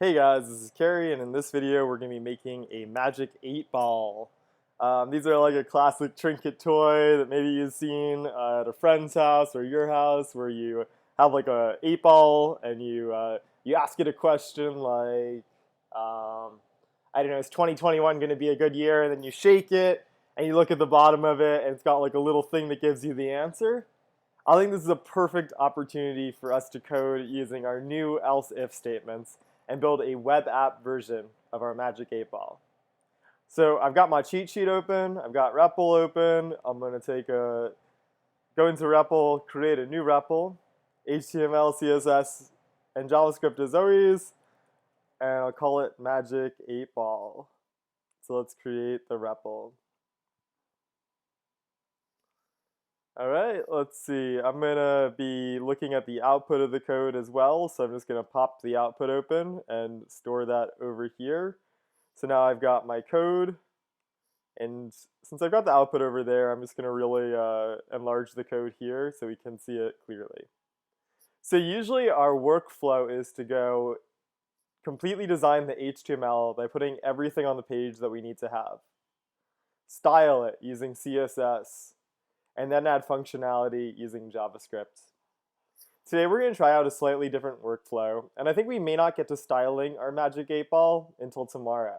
Hey guys, this is Carrie, and in this video we're going to be making a magic 8 ball. These are like a classic trinket toy that maybe you've seen at a friend's house or your house, where you have like a 8 ball and you ask it a question like, I don't know, is 2021 going to be a good year? And then you shake it and you look at the bottom of it, and it's got like a little thing that gives you the answer. I think this is a perfect opportunity for us to code using our new else-if statements and build a web app version of our Magic 8 Ball. So I've got my cheat sheet open, I've got REPL open. I'm going to go into REPL, create a new REPL, HTML, CSS, and JavaScript as always, and I'll call it Magic 8 Ball. So let's create the REPL. All right, let's see. I'm going to be looking at the output of the code as well, so I'm just going to pop the output open and store that over here. So now I've got my code, and since I've got the output over there, I'm just going to really enlarge the code here so we can see it clearly. So usually our workflow is to go completely design the HTML by putting everything on the page that we need to have. Style it using CSS, and then add functionality using JavaScript. Today we're going to try out a slightly different workflow, and I think we may not get to styling our Magic 8 Ball until tomorrow.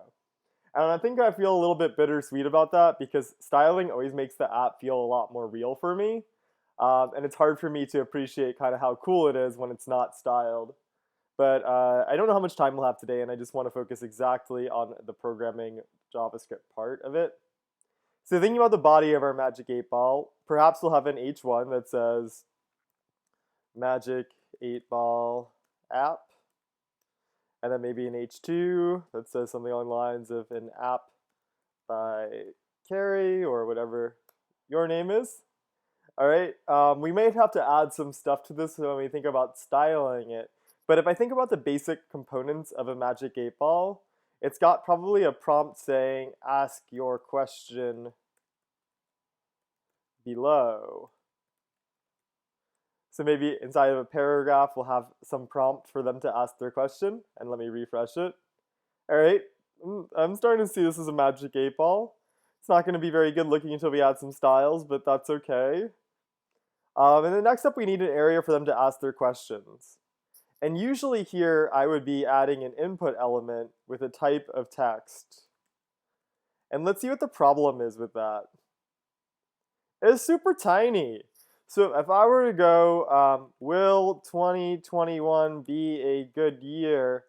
And I think I feel a little bit bittersweet about that because styling always makes the app feel a lot more real for me, and it's hard for me to appreciate kind of how cool it is when it's not styled. But I don't know how much time we'll have today, and I just want to focus exactly on the programming JavaScript part of it. So thinking about the body of our Magic 8 Ball, perhaps we'll have an H1 that says Magic 8 Ball app, and then maybe an H2 that says something along the lines of an app by Carrie or whatever your name is. All right, we may have to add some stuff to this when we think about styling it, but if I think about the basic components of a Magic 8 Ball, it's got probably a prompt saying, ask your question below. So maybe inside of a paragraph, we'll have some prompt for them to ask their question. And let me refresh it. All right, I'm starting to see this as a Magic 8 Ball. It's not going to be very good looking until we add some styles, but that's okay. And then next up, we need an area for them to ask their questions. And usually here, I would be adding an input element with a type of text. And let's see what the problem is with that. It's super tiny. So if I were to go, will 2021 be a good year?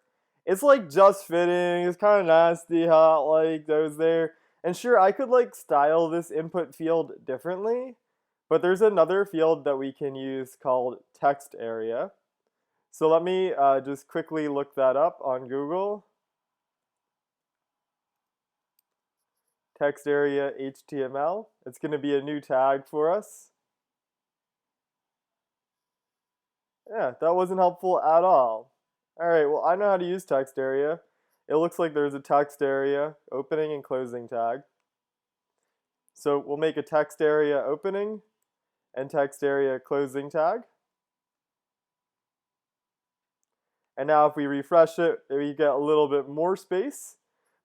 It's like just fitting. It's kind of nasty how like those there. And sure, I could like style this input field differently, but there's another field that we can use called text area. So let me just quickly look that up on Google. Text area HTML. It's going to be a new tag for us. Yeah, that wasn't helpful at all. All right, well, I know how to use text area. It looks like there's a text area opening and closing tag. So we'll make a text area opening and text area closing tag. And now if we refresh it, we get a little bit more space.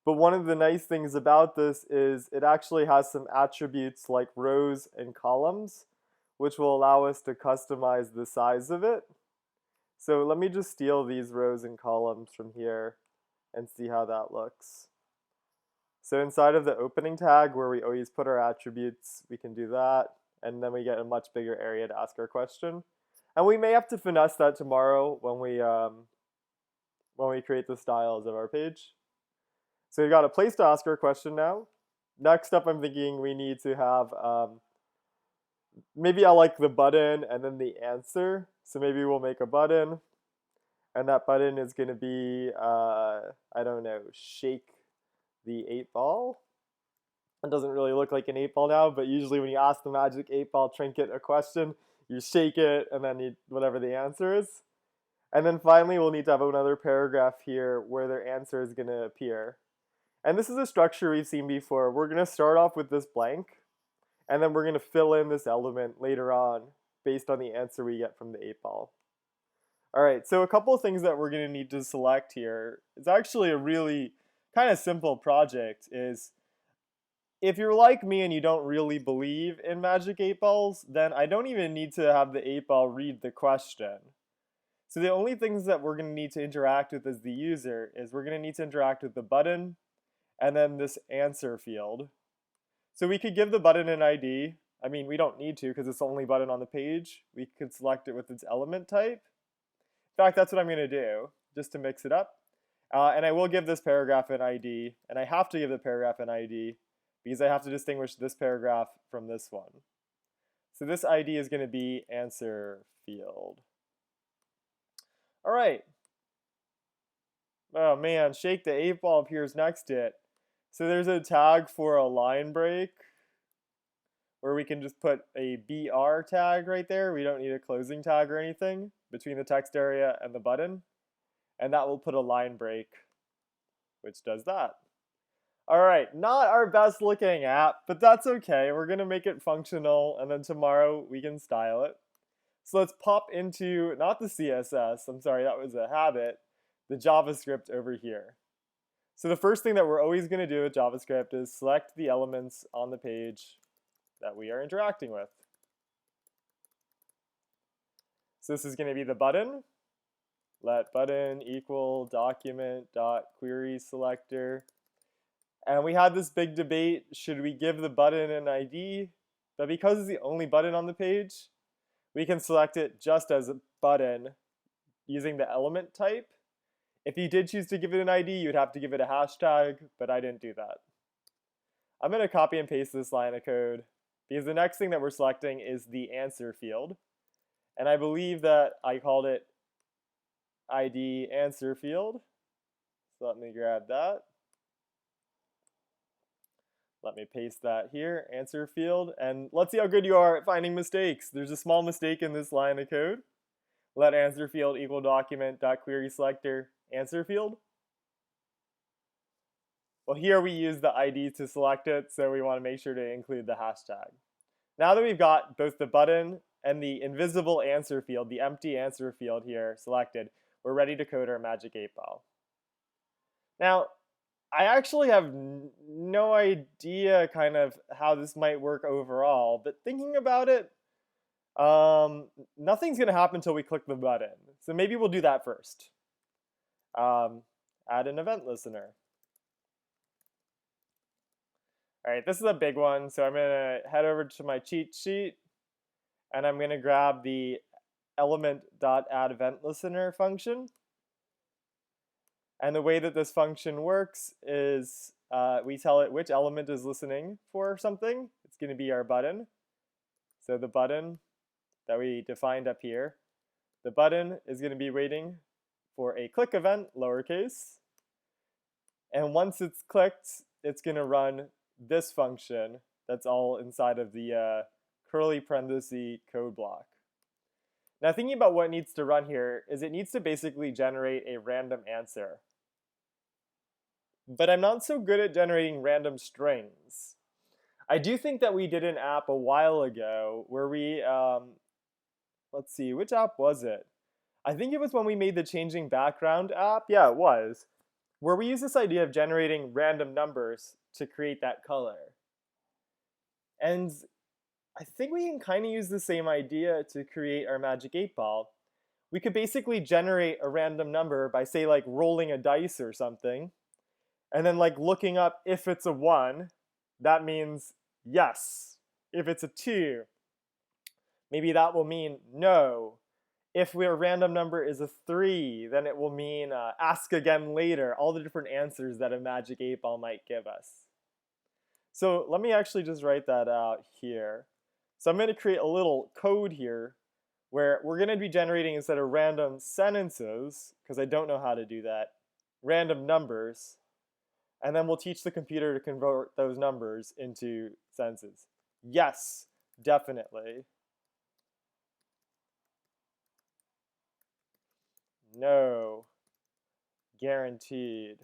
But one of the nice things about this is it actually has some attributes like rows and columns, which will allow us to customize the size of it. So let me just steal these rows and columns from here and see how that looks. So inside of the opening tag where we always put our attributes, we can do that, and then we get a much bigger area to ask our question. And we may have to finesse that tomorrow when we create the styles of our page. So we've got a place to ask our question now. Next up, I'm thinking we need to have, maybe I like the button and then the answer. So maybe we'll make a button, and that button is going to be, I don't know, shake the 8 ball. It doesn't really look like an 8 ball now, but usually when you ask the Magic 8 Ball trinket a question, you shake it and then whatever the answer is. And then finally, we'll need to have another paragraph here where their answer is going to appear. And this is a structure we've seen before. We're going to start off with this blank, and then we're going to fill in this element later on based on the answer we get from the 8 ball. All right, so a couple of things that we're going to need to select here. It's actually a really kind of simple project. Is if you're like me and you don't really believe in magic 8 balls, then I don't even need to have the 8 ball read the question. So the only things that we're going to need to interact with as the user is we're going to need to interact with the button and then this answer field. So we could give the button an ID. I mean, we don't need to because it's the only button on the page. We could select it with its element type. In fact, that's what I'm going to do, just to mix it up. And I will give this paragraph an ID, and I have to give the paragraph an ID because I have to distinguish this paragraph from this one. So this ID is going to be answer field. All right. Oh man, shake the 8 ball appears next to it. So there's a tag for a line break where we can just put a BR tag right there. We don't need a closing tag or anything between the text area and the button. And that will put a line break, which does that. All right, not our best looking app, but that's okay. We're gonna make it functional and then tomorrow we can style it. So let's pop into, not the CSS, I'm sorry, that was a habit, the JavaScript over here. So the first thing that we're always gonna do with JavaScript is select the elements on the page that we are interacting with. So this is gonna be the button. Let button equal document.query selector. And we had this big debate, should we give the button an ID? But because it's the only button on the page, we can select it just as a button using the element type. If you did choose to give it an ID, you'd have to give it a hashtag, but I didn't do that. I'm going to copy and paste this line of code because the next thing that we're selecting is the answer field. And I believe that I called it ID answer field. So let me grab that. Let me paste that here, answer field, and let's see how good you are at finding mistakes. There's a small mistake in this line of code. Let answer field equal document.query selector answer field. Well, here we use the ID to select it, so we want to make sure to include the hashtag. Now that we've got both the button and the invisible answer field, the empty answer field here selected, we're ready to code our magic 8-ball. Now, I actually have no idea kind of how this might work overall, but thinking about it, nothing's going to happen until we click the button. So maybe we'll do that first. Add an event listener. All right, this is a big one, so I'm going to head over to my cheat sheet, and I'm going to grab the element.addEventListener function. And the way that this function works is we tell it which element is listening for something. It's going to be our button. So the button that we defined up here, the button is going to be waiting for a click event, lowercase. And once it's clicked, it's going to run this function that's all inside of the curly parenthesis code block. Now thinking about what it needs to run here is it needs to basically generate a random answer. But I'm not so good at generating random strings. I do think that we did an app a while ago where we, let's see, which app was it? I think it was when we made the changing background app. Yeah, it was. Where we used this idea of generating random numbers to create that color. And I think we can kind of use the same idea to create our magic 8-ball. We could basically generate a random number by, say, like rolling a dice or something. And then like looking up if it's a 1, that means yes. If it's a 2, maybe that will mean no. If our random number is a 3, then it will mean ask again later. All the different answers that a magic 8-ball might give us. So let me actually just write that out here. So I'm going to create a little code here where we're going to be generating, instead of random sentences, because I don't know how to do that, random numbers. And then we'll teach the computer to convert those numbers into sentences. Yes, definitely. No, guaranteed.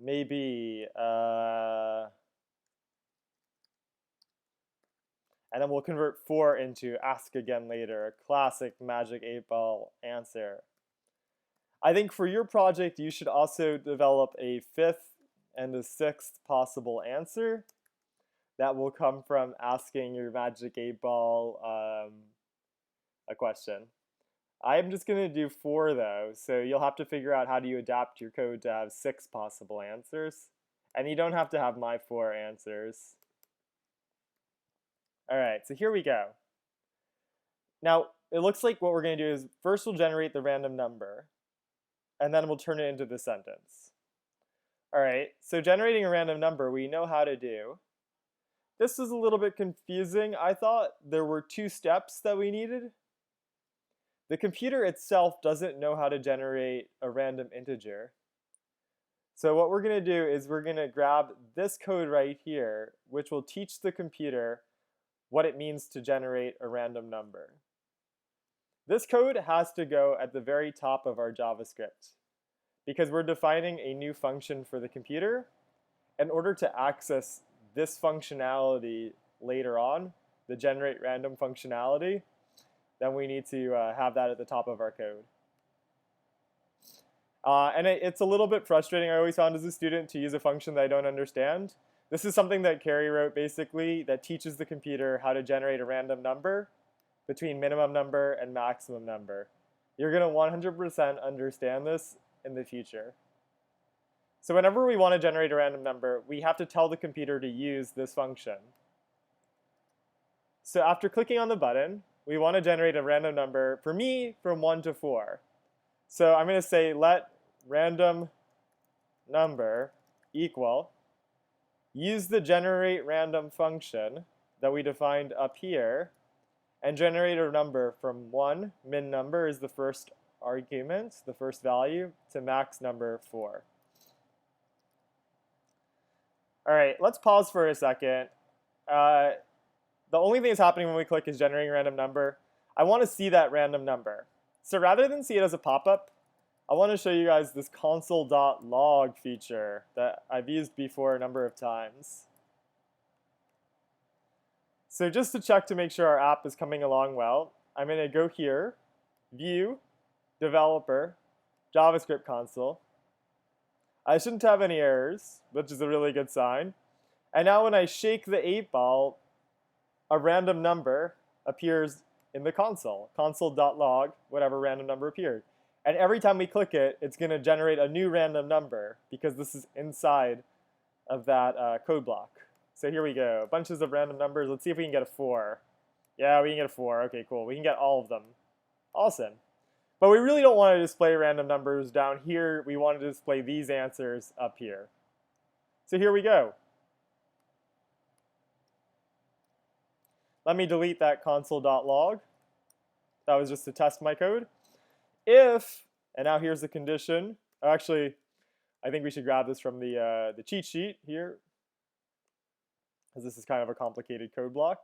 Maybe. And then we'll convert 4 into ask again later, a classic Magic 8-ball answer. I think for your project, you should also develop a 5th and a 6th possible answer that will come from asking your Magic 8-ball a question. I'm just going to do 4 though, so you'll have to figure out how do you adapt your code to have 6 possible answers. And you don't have to have my 4 answers. Alright, so here we go. Now, it looks like what we're going to do is first we'll generate the random number, and then we'll turn it into the sentence. Alright, so generating a random number we know how to do. This is a little bit confusing. I thought there were 2 steps that we needed. The computer itself doesn't know how to generate a random integer. So what we're going to do is we're going to grab this code right here, which will teach the computer what it means to generate a random number. This code has to go at the very top of our JavaScript because we're defining a new function for the computer. In order to access this functionality later on, the generate random functionality, then we need to have that at the top of our code. And it's a little bit frustrating, I always found as a student, to use a function that I don't understand. This is something that Carrie wrote basically that teaches the computer how to generate a random number between minimum number and maximum number. You're going to 100% understand this in the future. So whenever we want to generate a random number, we have to tell the computer to use this function. So after clicking on the button, we want to generate a random number, for me, from 1 to 4. So I'm going to say let random number equal, use the generate random function that we defined up here, and generate a number from 1, min number is the first argument, the first value, to max number 4. All right, let's pause for a second. The only thing that's happening when we click is generating a random number. I want to see that random number. So rather than see it as a pop-up, I want to show you guys this console.log feature that I've used before a number of times. So just to check to make sure our app is coming along well, I'm going to go here, View, Developer, JavaScript console. I shouldn't have any errors, which is a really good sign. And now when I shake the 8-ball, a random number appears in the console, console.log, whatever random number appeared. And every time we click it, it's going to generate a new random number because this is inside of that code block. So here we go, bunches of random numbers. Let's see if we can get a 4. Yeah, we can get a 4. Okay, cool. We can get all of them. Awesome. But we really don't want to display random numbers down here. We want to display these answers up here. So here we go. Let me delete that console.log. That was just to test my code. If, and now here's the condition. Actually, I think we should grab this from the cheat sheet here, because this is kind of a complicated code block.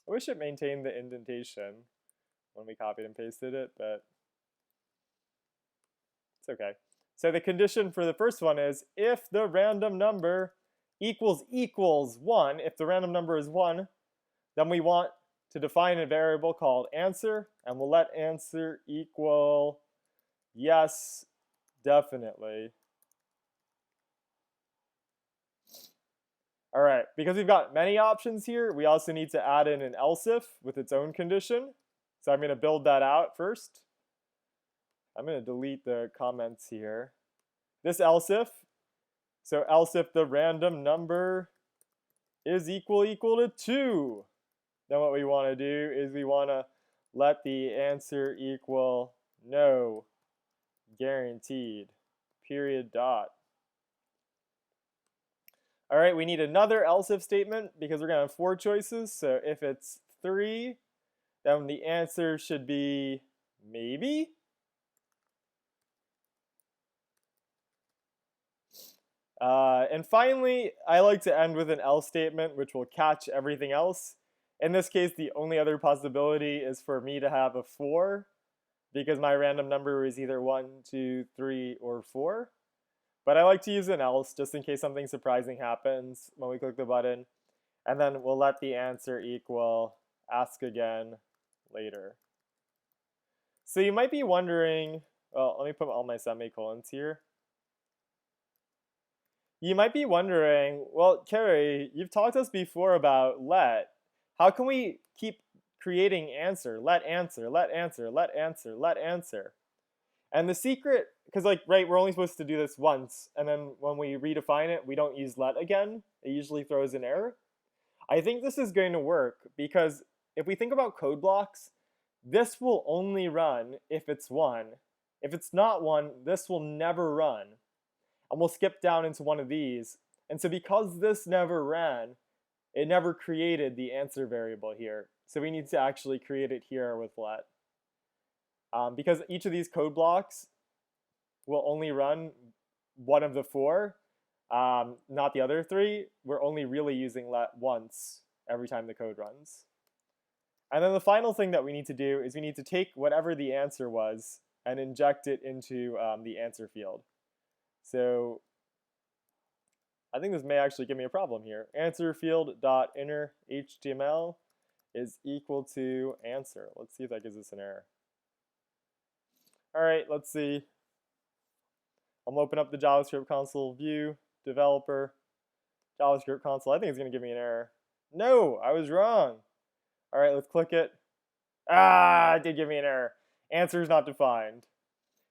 I wish it maintained the indentation when we copied and pasted it, but it's okay. So the condition for the first one is if the random number equals 1, if the random number is 1, then we want to define a variable called answer, and we'll let answer equal yes, definitely. All right, because we've got many options here, we also need to add in an else if with its own condition. So I'm going to build that out first. I'm going to delete the comments here. This else if, so else if the random number is equal to 2, then what we want to do is we want to let the answer equal no, guaranteed, period, dot. All right, we need another else if statement because we're going to have 4 choices. So if it's 3, then the answer should be maybe. And finally, I like to end with an else statement, which will catch everything else. In this case, the only other possibility is for me to have a 4, because my random number is either 1, 2, 3, or 4. But I like to use an else just in case something surprising happens when we click the button. And then we'll let the answer equal ask again later. So you might be wondering, well, let me put all my semicolons here. You might be wondering, well, Carrie, you've talked to us before about let. How can we keep creating answer, let answer, let answer, let answer, let answer? And the secret, because like, right, we're only supposed to do this once, and then when we redefine it, we don't use let again. It usually throws an error. I think this is going to work because if we think about code blocks, this will only run if it's 1. If it's not 1, this will never run. And we'll skip down into one of these. And so because this never ran, it never created the answer variable here. So we need to actually create it here with let. Because each of these code blocks will only run one of the 4, not the other 3, we're only really using let once every time the code runs. And then the final thing that we need to do is we need to take whatever the answer was and inject it into the answer field. So I think this may actually give me a problem here. Answer field dot inner HTML is equal to answer. Let's see if that gives us an error. All right, let's see. I'm gonna open up the JavaScript console view, developer, JavaScript console. I think it's gonna give me an error. No, I was wrong. All right, let's click it. Ah, it did give me an error. Answer is not defined.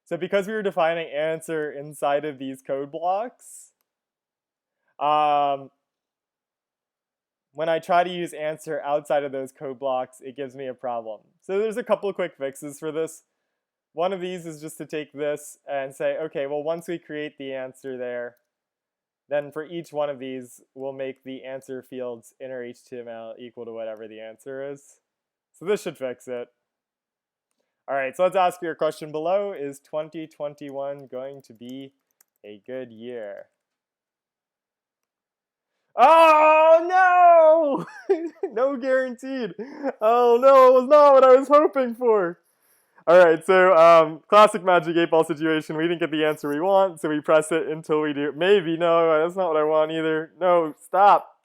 So because we were defining answer inside of these code blocks, when I try to use answer outside of those code blocks, it gives me a problem. So there's a couple of quick fixes for this. One of these is just to take this and say, okay, well, once we create the answer there, then for each one of these, we'll make the answer field's inner HTML equal to whatever the answer is. So this should fix it. All right, so let's ask your question below. Is 2021 going to be a good year? Oh, no! No guaranteed. Oh, no, it was not what I was hoping for. All right, so classic Magic 8-Ball situation. We didn't get the answer we want, so we press it until we do. Maybe, no, that's not what I want either. No, stop.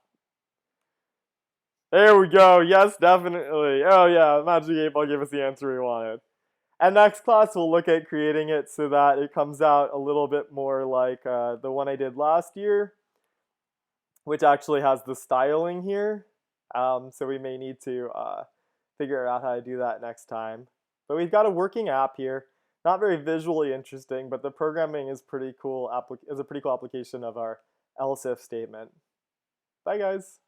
There we go. Yes, definitely. Oh, yeah, Magic 8-Ball gave us the answer we wanted. And next class, we'll look at creating it so that it comes out a little bit more like the one I did last year, which actually has the styling here. So we may need to figure out how to do that next time. But we've got a working app here. Not very visually interesting, but the programming is pretty cool. Is a pretty cool application of our else if statement. Bye, guys.